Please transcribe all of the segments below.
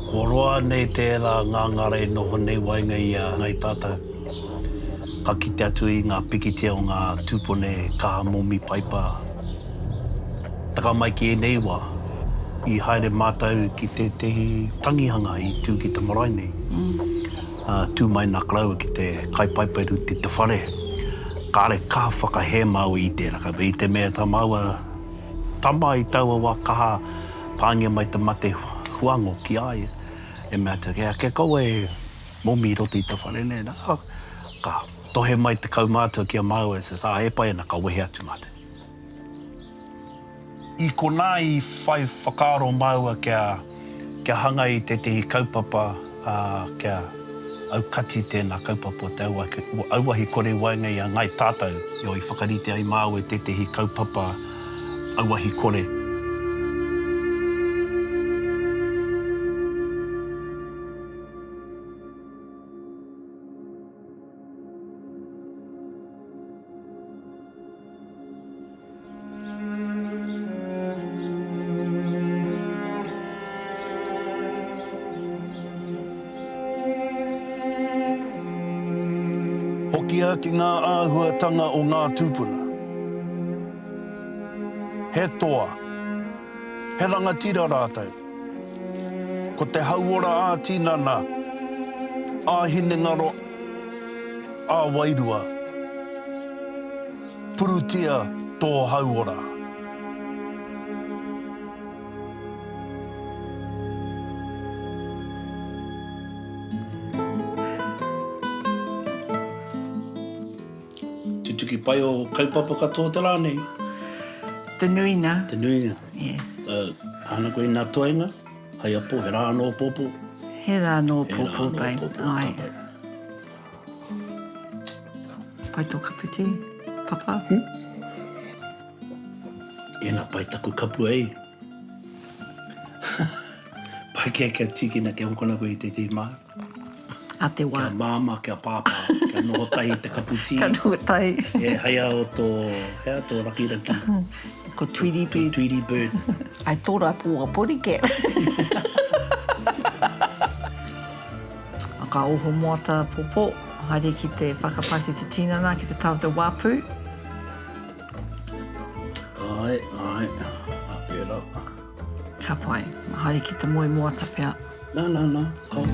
Koroa nei tērā ngāngare noho nei wainga i a ngai tātou. Ka kite atu i ngā pikitia o ngā tūpone kaha momi paipa. Taka mai ki e nei wā, i haere mātou ki te tehi tangihanga i tū ki te marae nei. Tū mai nā kraua ki te kaipaiperu te te whare. Kāre kaha whakahe mau i tērā. I te mea tā maua tama i taua wā kaha pāngia mai te mate huango ki ai. E mea te ke koe momi roti i te whare nei. Ka tohe mai te kaumātua ki a mau e se sā e pai ana ka wehe atu mate. I kona i whai whakaaro maua kia hanga i te tehi kaupapa kia aukati tēnā kaupapa te auahi kore wainga i a ngai tātou. I whakarite ai mau e te tehi kaupapa auahi kore. Hokia ki ngā āhuatanga o ngā tūpuna. He toa, he rangatira rātou. Ko te hauora ā tinana, ā hinengaro, ā wairua. Purutia tō hauora. Tutuki pai o kaupapa katoa te rā nei? Te nuina. Te nuina. Yeah. Ana koe nā toenga, hai apo, he rā anō pōpō. He rā nō pōpō pai. Ai. Pai tō kaputi, papa? Ena pai taku kapu ei. Pai kia tikina ke hokona koe i te mai. A te wā. Kia māma, kia pāpā, kia noho tahi te kaputi. Ka noho tahi. E hea o tō rakiraki. Ko Tweety Bird. Tweety Bird. I thought I bought a body cat. A ka oho moata popo, haere ki te whakapaki te tinana, ki te tau te wāpū. Ai, a pēra. Ka pai, haere ki te moe moata pia. Nā, kau.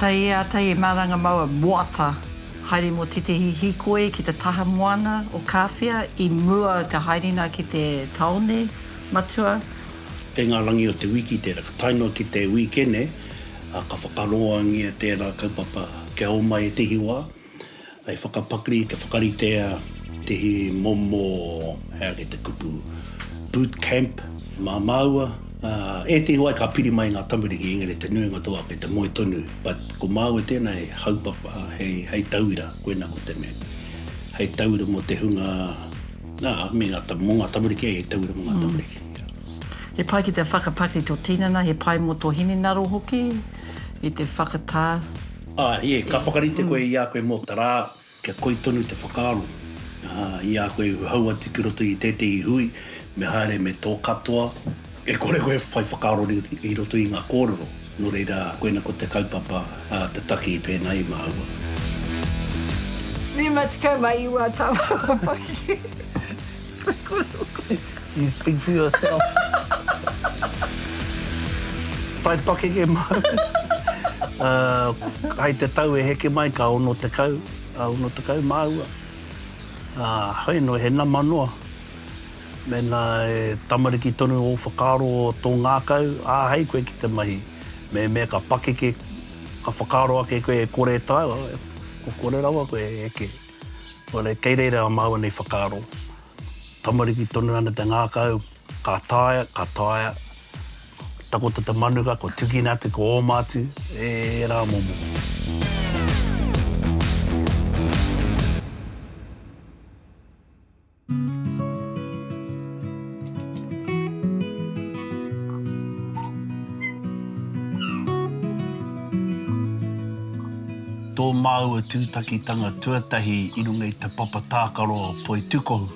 E atai, e maranga maua moata. Haere mo te hikoe ki te taha moana o kāwhia, i mua ka haerina ki te taone matua. Te ngā rangi o te wiki tērā, ka tainoa ki te wikene, ka whakaroa ngia tērā kaupapa kia o mai e tehi wā. Ai whakapakri, ka whakaritea tehi momo, hea ke te kupu boot camp, mā maua. E te huai ka piri mai ngā tamariki engari te nuinga toa pe te moe tonu. But ko mau e tēnei haupapa hei tauira, koena ko te mea. Hei tauira mo te hunga, me mo ngā tamariki, hei tauira mo ngā tamariki. He pai ki te whakapaki tō tinana, he pai mo tō hinenaro hoki, i te whakatā. Ka whakarite koe i a koe mō tā rā, kia koi tonu te whakaaro. I a koe hau atu ki roto i tētei hui, me haere me tō katoa. E kore koe whai whakaaro i roto i ngā kōrero. Nō reira, koena ko te kaupapa, te taki i pēnei māua. Ni matikau mai i wā tā whakapaki. You speak for yourself. Tai pake ke mau. Hei te tau e heke mai ka ono te kau māua. Hei no he nā manoa. Mena e tamariki tonu o whakaaro o tō ngākau, hei koe ki te mahi. Me ka pake ke, ka whakaaro ake koe e kore tau, ko kore rawa koe e eke. Kore kei reira a maua nei whakaaro. Tamariki tonu ana te ngākau, ka taia. Takota te manuka, ko tukina atu, ko ōmātu, e rā momo. Tō māua tūtakitanga tuatahi i runga i te papa tākaro poi tukohu.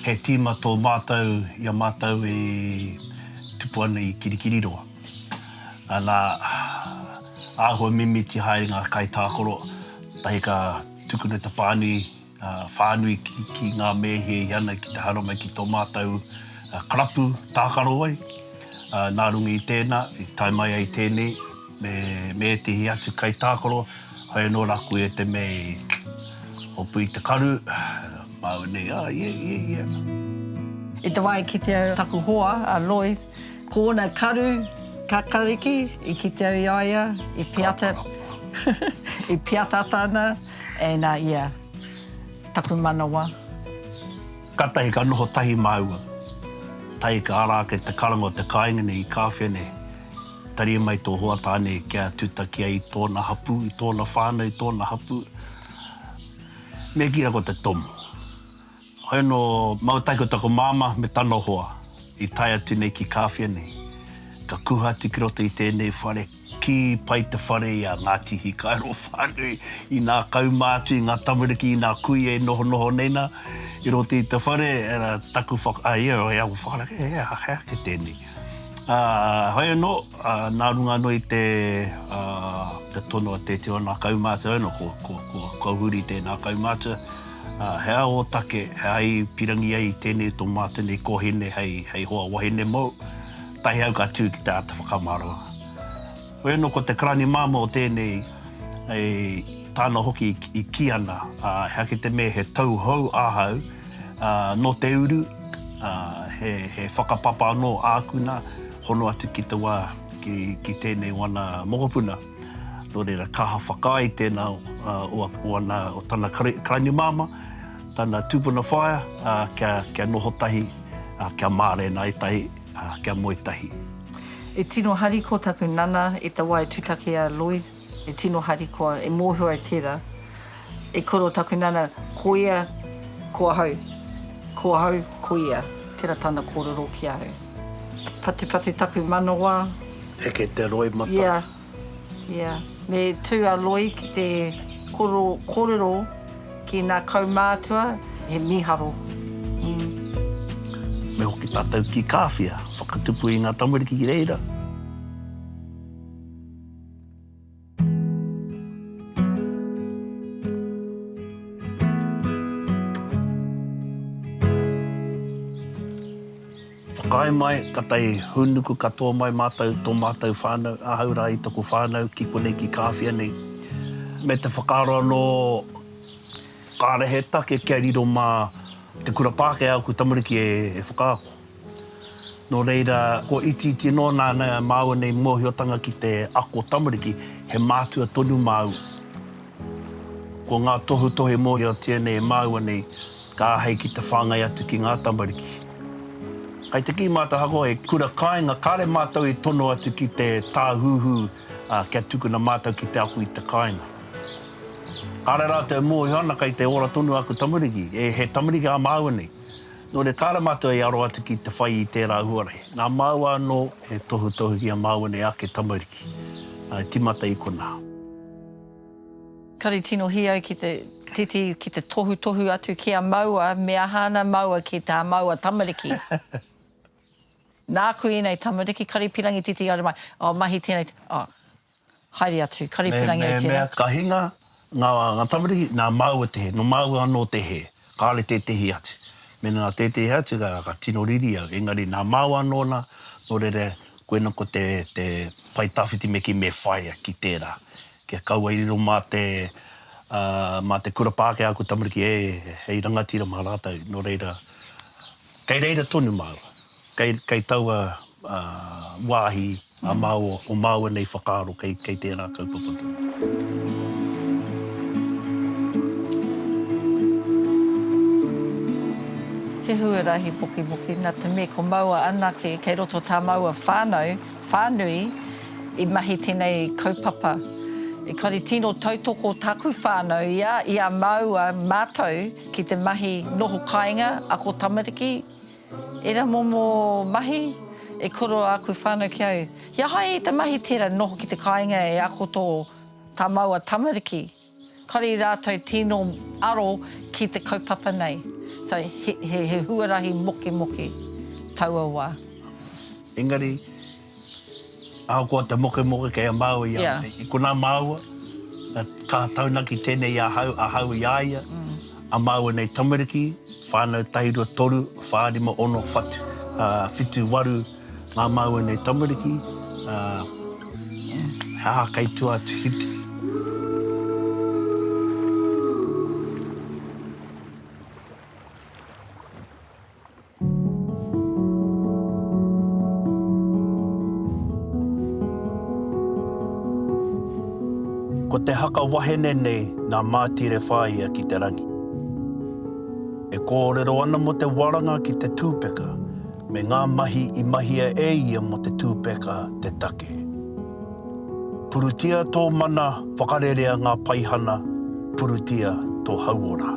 He tīma tō mātou, ia mātou e tupu ana i kirikiriroa. Nā āhua mimiti haere ngā kai tākaro, tahi ka tukuna te pānui, whānui ki ngā mēhe i ana ki te harama ki tō mātou karapu tākaro ai. Nā runga i tēnā, i tai mai ai tēnei, me te hi atu kai tākaro, hae no raku e te mei hopu i te karu, mau nei, yeah. I te wai ki te taku hoa, a Lloyd, kōna karu, kakariki, i ki te iaia, i piata, i piata tāna, e nā ia, taku manawa. Katahi ka noho tahi maua. Tahi ka arake te karanga o te kāinga nei i kāwhia nei. Tari mai tō hoa tāne kia tūtaki ai tōna hapu, i tōna whānau, i tōna hapu. Me kira ko te tomo. Hoi no mautaiko tako māma me tano hoa, i tai atu nei ki kāwhia nei. Ka kuha atu ki roto i tēnei whare, ki pai te whare i a Ngāti Hikairo whānui, i ngā kaumātu, i ngā tamariki, i ngā kui e noho neina. I roto i te whare, era taku ia o whakarake, hea ke tēnei. Hoi anō, nā runga anō i te tono a te teo nā kaumātua anō, ko huri tēnā kaumātua. Hea o take, hei pirangi ai i tēnei tō mātua nei kohene, hei hoa wahine mau, tahi au ka tū ki te ata whakamaroa. Hoi anō, ko te karani māma o tēnei, tāna hoki i ki ana, hea ki te me he tau hau āhau, no te uru, he whakapapa anō ākuna, hono atu ki te wā, ki tēnei wana mokopuna. Nō reira, kaha whakai tēnā o tāna karani māma, tāna tūpuna whaia, kia noho tahi, kia māre nā i tahi, kia moe tahi. E tino hari ko taku nana i te wai tūtaki a Lloyd, e tino hari ko e mōhua e tērā. E koro taku nana, ko ia, ko hau, ko ia. Tērā tāna kōrero ki au. Pati taku manawa. Heke te roi mata. Yeah. Me tū a Lloyd ki te kōrero ki ngā kaumātua, he miharo. Me hoki tātou ki kāwhia, whakatupu i ngā tamariki ki reira. Whakai mai, katai hunuku katoa mai mātou, tō mātou whānau, ahaura i toko whānau, ki konei ki kāwhia nei. Me te whakaroa no kāreheta, kia riro mā te kura Pākehā au ku tamariki e whakaako. Nō reira, ko iti no nāna māua nei mōhiotanga ki te ako tamariki, he mātua tonu māu. Ko ngā tohu mōhiotia nei māua nei, ka ahei ki te whāngai atu ki ngā tamariki. Kai te ki mātou hako e kura kāinga, kāre mātou i tono atu ki te tāhuhu, kia tukuna mātou ki te aku i te kāinga. Kāre rātou mōhi ana kai te ora tonu aku tamariki, he tamariki a māua nei. Nō re kāre mātou e aro atu ki te whai i tērā huarahi. Nā māua anō e tohu ki a māua nei ake tamariki. Timata i kona. Kari tino hiau ki te titi ki te tohu atu ki a maua, mea hana maua ki tā maua tamariki. Nā kui nei tamariki, kari pirangi titi ara mai. Mahi tēnei, haere atu, kari pirangi ai tēnei. Mea ka hinga, ngā tamariki, nā maua te he, no maua anō te he, kāre te tehi atu. Mena nā te tehi atu, ka tino riri au, engari nā maua anō na, nō rere, koe nako te pai tawhiti me ki me whaia ki tērā. Kia kaua i riro mā te kura Pākehā aku tamariki hei rangatira mā rātou, nō reira. Kei reira tonu māua. Kei taua wāhi a māua, o māua nei whakaaro kei tērā kaupapatu. He huarahi poki, nā te me ko maua anake, kei roto tā maua whānui, i mahi tēnei kaupapa. E kari tino tautoko taku whānau i a maua mātou ki te mahi noho kāinga a ko tamariki. Era momo mahi e koro aku whānau ki au. Ia hai te mahi tērā noho ki te kāinga e a ko tō tā maua tamariki. Kore rātou tino aro ki te kaupapa nei. So he huarahi moke taua wā. Engari, ahakoa te moke kei a mau ia. Yeah. I kona maua, ka taunaki tēnei ahau i aia. A maua nei tamariki, whānau tahirua toru, whārima ono whitu waru, ngā maua nei tamariki. Haha kei tua atu hiti. Ko te haka wahene nei nā mātire whāia ki te rangi. E kōrero ana mo te waranga ki te tūpeka, me ngā mahi i mahia e ia mo te tūpeka te take. Purutia tō mana whakarerea ngā paihana, purutia tō hauora.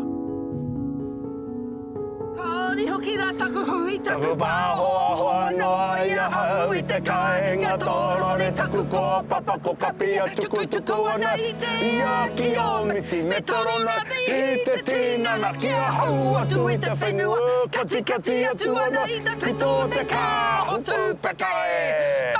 Kāri hoki rā taku hui, taku Pāhoa noa ia hau i te kai, ngā tōrore taku ko papa ko kapia tuku ana i te ia ki o miti. Me torona i te tinana kia hau atu i te whenua, kati atu ana i te pito te kā o tūpeka e.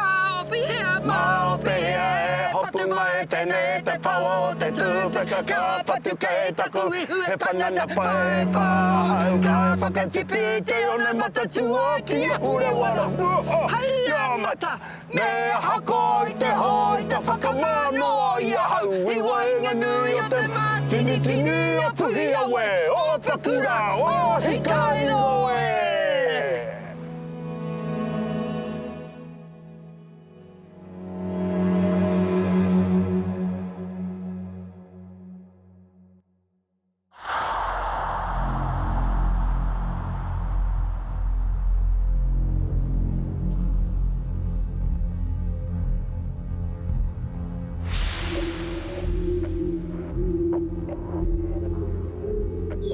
Mao pihea e, patu mai tēnei te pau o te tūpeka, ka patu kei taku ihu e panana pai pāhau, ka whakatipi te ona matatua ki e hure wara. Hei a mata, me hako i te hoi te whakamano i a hau, i wainga nui o te matini o puhi awe, o pakura, o hikaino e.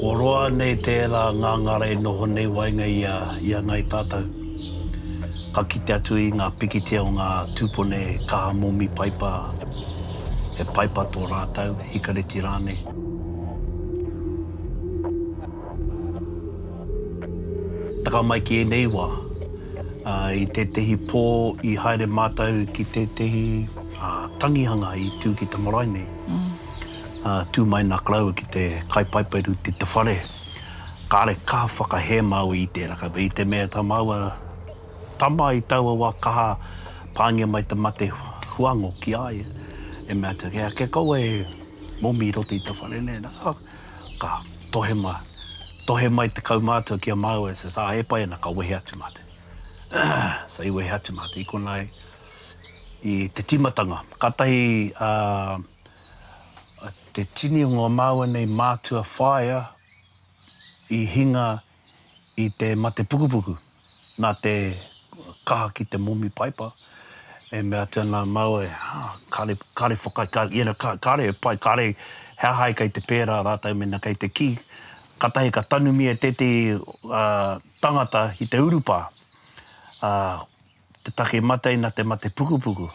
Ko roa nei tērā ngāngara e noho nei wainga ia ngai tātou. Ka kite atu i ngā pikitia o ngā tūpone kaha momi paipa. He paipa tō rātau, hikareti rāne. Taka mai ki e nei wā. I te tehi pō i haere mātou ki te tehi tangihanga i tū ki te marae nei. Tū mai nā klaua ki te kaipaiperu te whare. Kāre ka whakahe mau i te raka. I te mea tā maua tama i taua wā kaha pāngia mai te mate huango ki ai. E mea te ke kaua e momi roti i te whare nei. Ka tohe mai te kaumātua ki a maua e se sā e pai ana ka wehe atu mate. Sa i wehe atu mate. I konai i te timatanga. Katahi te tini o ngā maua nei mātua whaia i hinga i te mate pukupuku, nā te kaha ki te momi paipa. E mea tēnā maua e, kāre whakai, kāre e pai, kāre hea kei te pērā rātai mena kei te ki. Katahi ka tanumia te tangata i te urupa, te take mate na te mate pukupuku.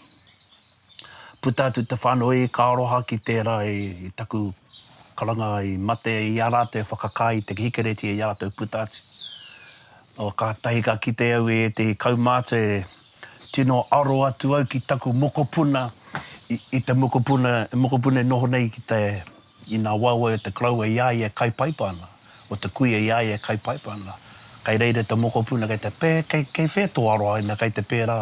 Puta atu te whānau e ka aroha ki tērā i taku karanga i mate i a rātou whakakai, te hikareti i a rātou puta atu. O ka tahi ka kite au e te kaumātua e tino aro atu au ki taku mokopuna, i te mokopuna noho nei ki te, i ngā wawa o te kraua i ai e kai paipana, o te kuia i ai e kai paipana. Kei reire te mokopuna kei te pē, kei wheto aroha ina kei te pērā.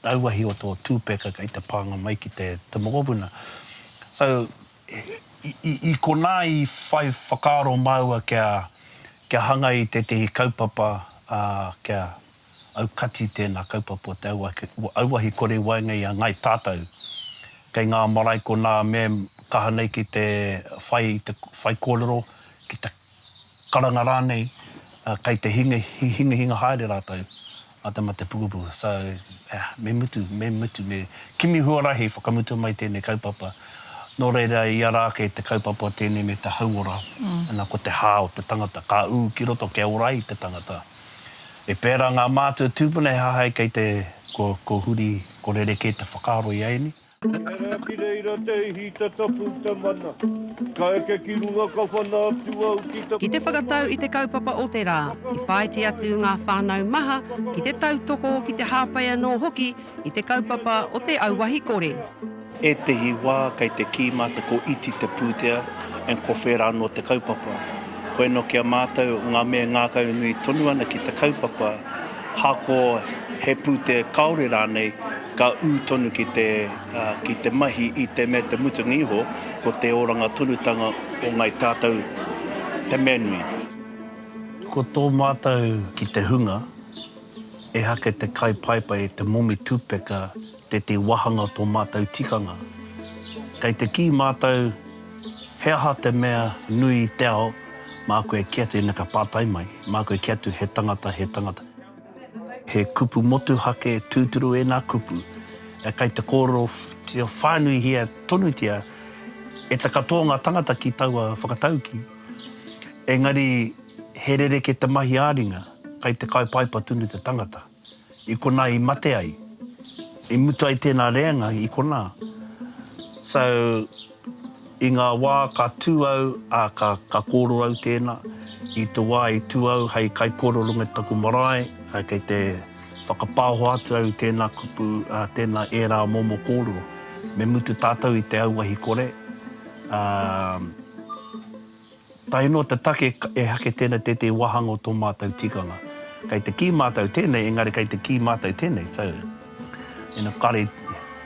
Auahi o tō tūpeka kei te pānga mai ki te mokopuna. So, i konā i whai whakaaro maua kia hanga i te tehi kaupapa, kia aukati tēnā kaupapa o te auahi kore wainga i a ngai tātou. Kei ngā marae ko nā mea kaha nei ki te whai kōrero, ki te karanga rānei, kei te hinga haere rātou. A te mate pukupuku. So, me mutu, kimi huarahi whakamutu mai tēnei kaupapa. Nō reira i ara kei te kaupapa tēnei me te hauora. Ana ko te hā o te tangata, ka ki roto ke orai te tangata. E pērā ngā mātua tūpuna hahai kei te ko huri, ko rere kei te whakaaro i aini. Hera ki reira te hi te tapu te mana. Ka eke ki runga ka whana atua o ki te... Ki te whakatau i te kaupapa o te rā, i whaiti atu ngā whānau maha, ki te tautoko ki te hāpaia nō hoki, i te kaupapa o te auahi kore. E te hiwa kai te kīmata ko iti te pūtea, en ko whera anō te kaupapa. Koe no kia mātou ngā mea ngā kau nui tonu ana ki te kaupapa, hako he pūtea kaore rānei, ka tonu ki te mahi i te mea te mutunga iho, ko te oranga tonutanga o ngai tātou te mea nui. Ko tō mātou ki te hunga, e hake te kai paipai te momi tūpeka te wahanga tō mātou tikanga. Kei te ki mātou, he aha te mea nui te ao, mā koe kia tu ina ka pātai mai, mā koe kia tu he tangata. He kupu motu hake tūturu e nā kupu. E kei te kōrero te whānui hia tonu tia, e te katoa ngā tangata ki taua whakatauki. Engari, he rere ke te mahi āringa, kei te kai paipa tunu te tangata. I kona i mate ai, i mutu ai tēnā reanga i kona. So, i ngā wā ka tūau a ka kōrero au tēnā, i te wā i tūau hei kai kōrero runga taku marae, hei kei te whakapāho atu au tēnā kupu, tēnā e rā momo kōrero. Me mutu tātou i te auahi kore. Tai no te take e hake tēnā te wahanga o tō mātou tikanga. Kei te ki mātou tēnei, engari kei te ki mātou tēnei. So, kare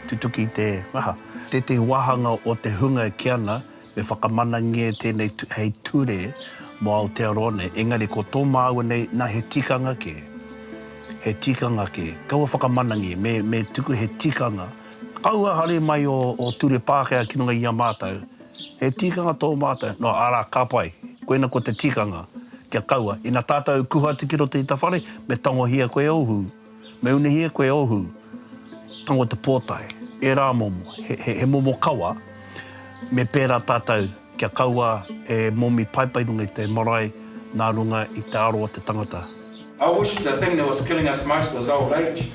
tutuki te waha. Te wahanga o te hunga ki ana, me whakamanangia tēnei hei ture mo Aotearoa, engari ko tō māua nei, nā he tikanga ke. He tikanga ke. Kaua whakamanangia, me tuku he tikanga. Kaua hare mai o ture Pākehā ki runga i a mātou. He tikanga tō mātou. No, ara, ka pai. Koena ko te tikanga. Kia kaua. Ina tātou kuha te kiro te tawhare, me tango hia koe ohu. Me une hia koe ohu. Tango te pōtai. E rā momo, he momo kawa, me pērā tātou kia kaua e momi paipai runga i te marae nā runga i te aroa te tangata. I wish the thing that was killing us most was old age,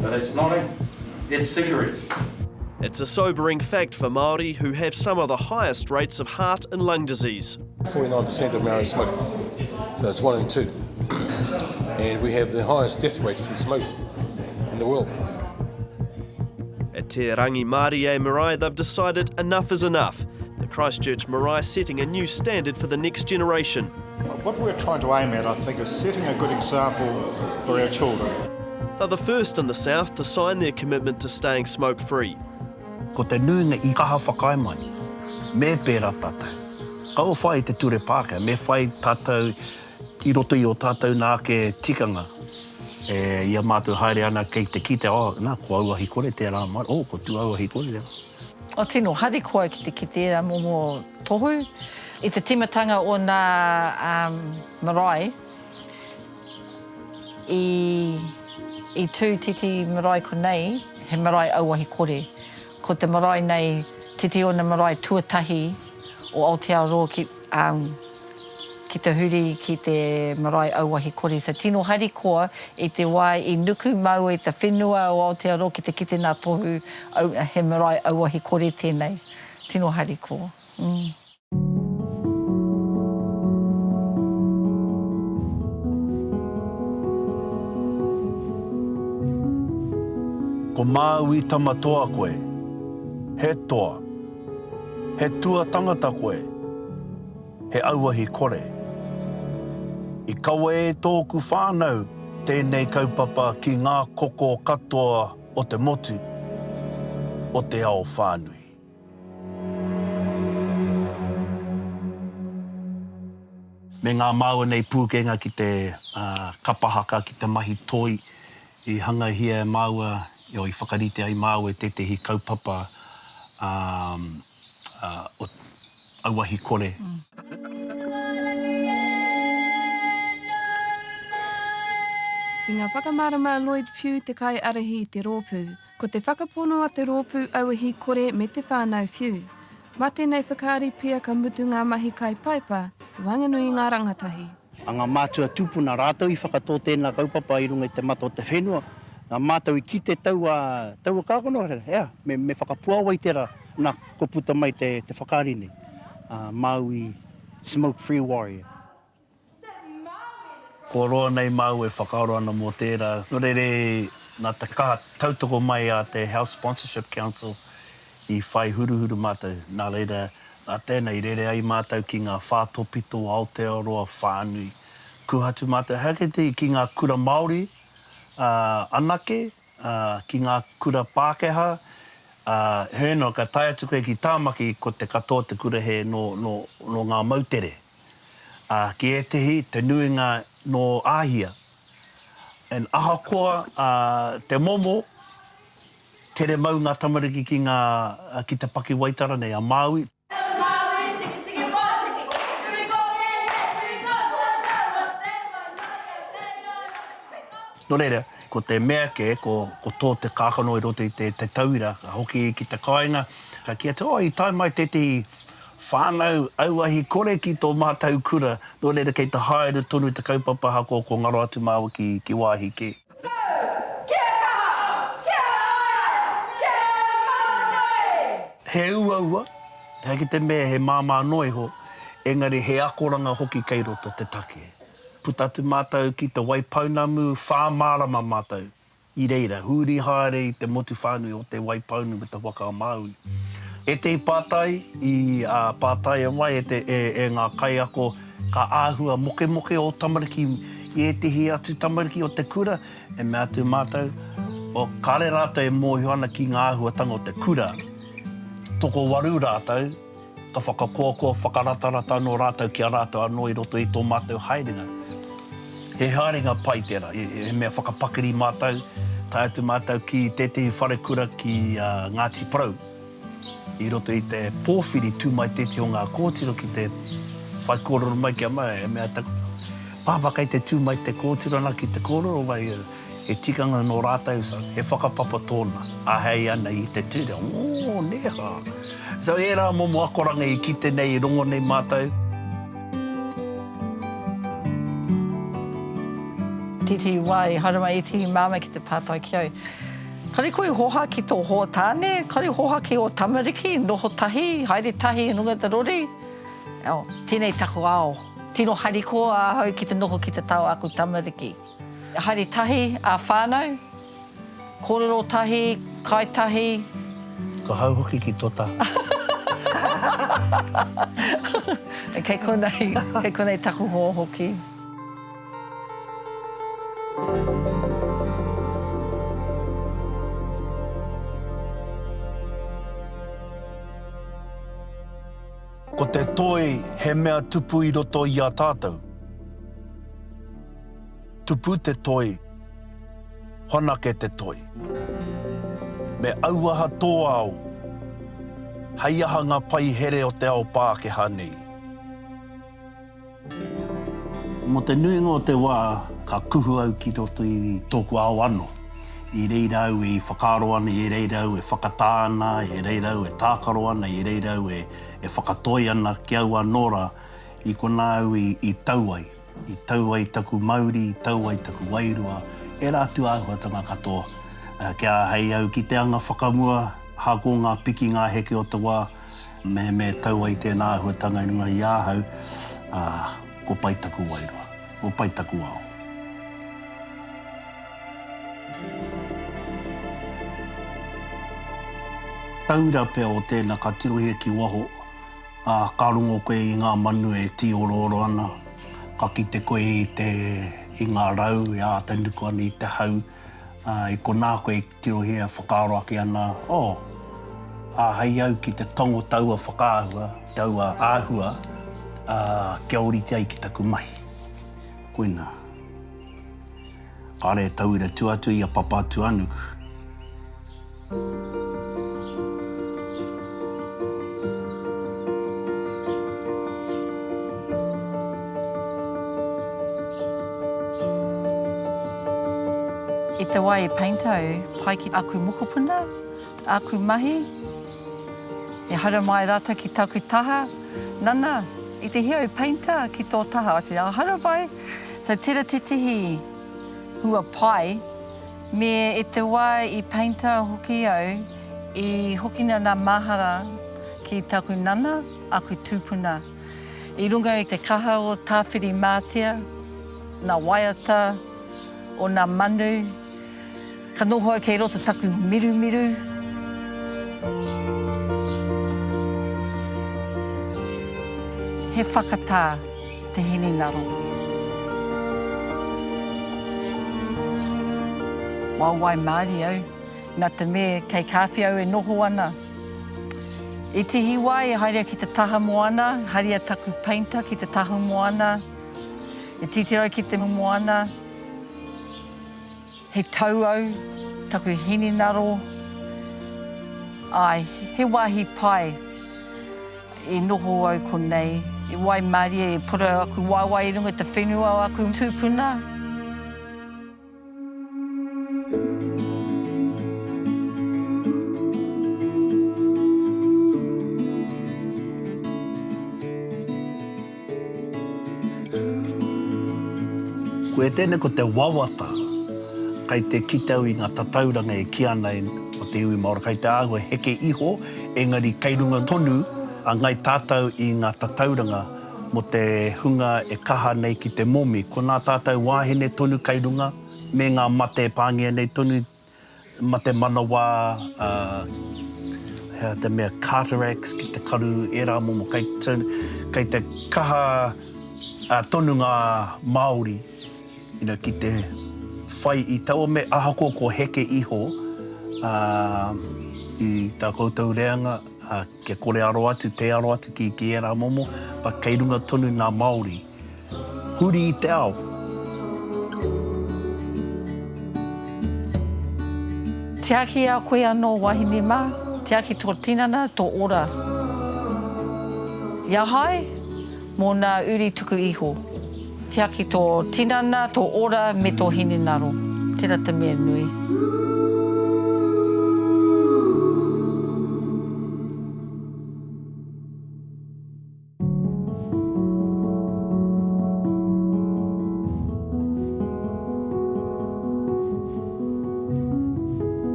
but it's not it. It's cigarettes. It's a sobering fact for Māori who have some of the highest rates of heart and lung disease. 49% of Maori smoke, so it's 1 in 2. And we have the highest death rate from smoking in the world. At Te Rangi Māori e Marae, they've decided enough is enough. The Christchurch Marae setting a new standard for the next generation. What we're trying to aim at, I think, is setting a good example for our children. They're the first in the south to sign their commitment to staying smoke-free. Ko te nuinga I kaha whakai mai, me pērā tātou. Kau whai te ture Pākehā, me whai tātou I roto I o tātou nā ke tikanga. Ia mātou haere ana kei te kite, nā, ko auahi kore te rā mai, ko tu auahi kore te rā. O tino, hari koa ki te kite rā momo tohu. I te timatanga o nā marae, I tū titi marae ko nei, he marae auahi kore. Ko te marae nei, titi o na marae tuatahi o Aotearoa ki te huri ki te marae auahi kore. So tino hari koa I te wai I nuku mau I te whenua o Aotearoa ki te kite nā tohu he marae auahi kore tēnei. Tino hari koa. Ko māui tamatoa koe, he toa, he tua tangata koe, he auahi kore. I kaua e tōku whānau, tēnei kaupapa ki ngā koko katoa o te motu, o te ao whānui. Me ngā māua nei pūkenga ki te kapahaka, ki te mahi toi, I hanga hia māua, I whakarite ai māua te hi kaupapa o auahi kore. Ki ngā whakamārama Lloyd Pugh te kai arahi I te rōpū, ko te whakapono a te rōpū auahi kore me te whānau Pugh. Mā tēnei whakaari pia ka mutu ngā mahi kai paipa, wanganui ngā rangatahi. A ngā mātua tupuna rātou I whakatō tēnā kaupapa I runga I te mata o te whenua, Ngā mātou I kite taua kākono, me whakapua wai tērā nā ko puta mai te whakarine. Maui Smoke Free Warrior. Ko roa nei mau e whakaaro ana mō tērā. No reire, nā te kaha tautoko mai a te Health Sponsorship Council I whai huruhuru mātou. Nā reira, nā tēnei rere ai mātou ki ngā whātopito Aotearoa whānui. Kuhatu mātou hakete ki ngā kura Māori, anake, ki ngā kura Pākehā. Hēno, ka tae atu koe ki tāmaki ko te katoa te kura he no ngā mautere. Ki etehi, te nuinga no āhia. And ahakoa, te momo, tere mau ngā tamariki ki te paki waitara nei a Māui. No reira, ko te mea ke, ko tō te kākano I roto I te tauira, hoki ki te kāinga, ka kia te, I tai mai te whānau auahi kore ki tō mātou kura, no reira kei te haere tonu te kaupapa hako ko ngaro atu māua ki wāhi ke. He ua, he ki te mea he māmā noi ho, engari he akoranga hoki kei roto te take. Putatu mātou ki te waipaunamu, whāmarama mātou. I reira, huri haere I te motu whānui o te waipaunamu me te waka o Māui. E te pātai, I pātai mai, e ngā kaiako ka āhua moke o tamariki, I etehi atu tamariki o te kura, e me atu mātou, o kare rātou e mōhio ana ki ngā āhuatanga o te kura. Toko waru rātou, ka whakakoakoa, whakaratarata no rātou ki a rātou anō I roto I tō mātou haerenga. He haerenga pai tērā, he mea whakapakiri mātou, tae atu mātou ki tetehi wharekura ki Ngāti Parau. I roto I te pōwhiri tū mai tete o ngā kōtiro ki te whaikororo mai kia mai, he mea taku. Pāpakai te tū mai te kōtiro ana ki te kōroro mai, he tikanga no rātou, he whakapapa tōna, a hei ana I te tūra, neha. So e rā momo akoranga I kite nei, I rongo nei mātou. Titi wai, haramai iti māma ki te pātai kiau. Kari koe hoha ki tō hoa tāne, kari hoha ki o tamariki, noho tahi, haere tahi, nunga te rori. Tēnei taku ao. Tino harikoa ahau ki te noho ki te tau aku tamariki. Haere tahi a whānau, kōrero tahi, kai tahi. Ka hau hoki ki tō tā. Kei konei taku hoa hoki. Ko te toi he mea tupu I roto I a tātou. Tupu te toi, honake te toi. Me auaha tō ao, hei aha ngā pai here o te ao Pākehā nei. Mo te nuinga o te wā, ka kuhu au ki roto I tōku ao ano. I reira au I whakaaro ana, I reira au e whakatāna, I reira au e tākaro ana, I reira au e whakatoi ana ki au anora, I kona au I tauai. I tauai taku Māori, I tauai taku Wairua, e rātu āhuatanga katoa. Kia hei au ki te anga whakamua, hako ngā piki ngā heke o te wā, me tauai tēnā āhuatanga I runga I āhau, ko pai taku Wairua, ko pai taku ao. Taura pia o tēnā ka tirohia ki waho, ka rongo koe I ngā manu e ti oro ana, ka kite koe I ngā rau, e ātainuku ana I te hau, I ko nā koe tirohia whakaaro ake ana, hei au ki te tongo taua whakaahua, taua āhua, kia orite ai ki taku mahi. Koina. Ka re taura tuatu I a papa atu anuku. I te wai e paintau, pai ki aku mokopuna, aku mahi, e hara mai rata ki taku taha, nana, I te hea e painta ki tō taha, o te hara mai. So tera te tihi hua pai, Me e te wā I painter hoki au, I hokina nā mahara ki taku nana a ku tūpuna. I runga I te kaha o tāwhiri mātia, nā waiata, o nā manu, ka noho au kei roto taku miru miru. He whakatā te hininaro. Wai Māori au, nā te me kei kāwhi au e noho ana. I te hiwai e haere ki te taha moana, haria taku painter ki te taha moana, e titirau ki te moana, he tau au, taku hininaro. Ai, he wāhi pai e noho au konei. I wai Māori e pura aku waiwai I runga te whenua o aku tūpuna. Koe tēnei ko te wawata, kai te kitau I ngā tatauranga e ki ana o te iwi Māori, kai te āhua heke iho, engari kei runga tonu, a ngai tātou I ngā tatauranga mo te hunga e kaha nei ki te momi. Ko nā tātou wāhine tonu kei runga, me ngā mate pāngia nei tonu, mate manawa, te mea cataracts ki te karu e rā momo, kei te kaha tonu ngā Māori, ki te whai I taua me ahako ko heke iho I tā koutou reanga, kia kore aro atu, te aro atu ki e rā momo, pa kei runga tonu ngā Māori. Huri I te ao. Te aki a koe anō wahine mā, te aki tō tinana, tō ora. Ia hai, mō nā uri tuku iho. Te aki tō tinana, tō ora, me tō hininaro. Tērā te mea nui.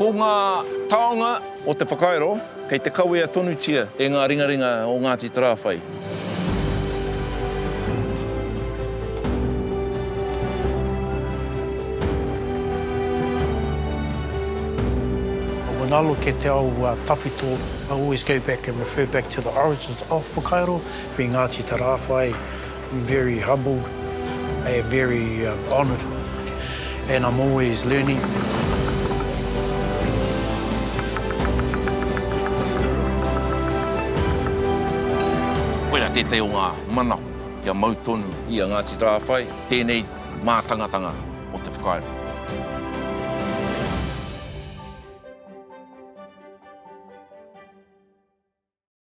Ko ngā taonga o te whakaero, kei te kawea tonu tia e ngā ringaringa o Ngāti Tarawhai. When I look at te au tawhito, I always go back and refer back to the origins of whakaero, being Ngāti Tarawhai. I'm very humbled and very honoured, and I'm always learning. Koera te te o ngā mana kia mautonu I a Ngāti Tarawhai, tēnei mātangatanga o te whakaero.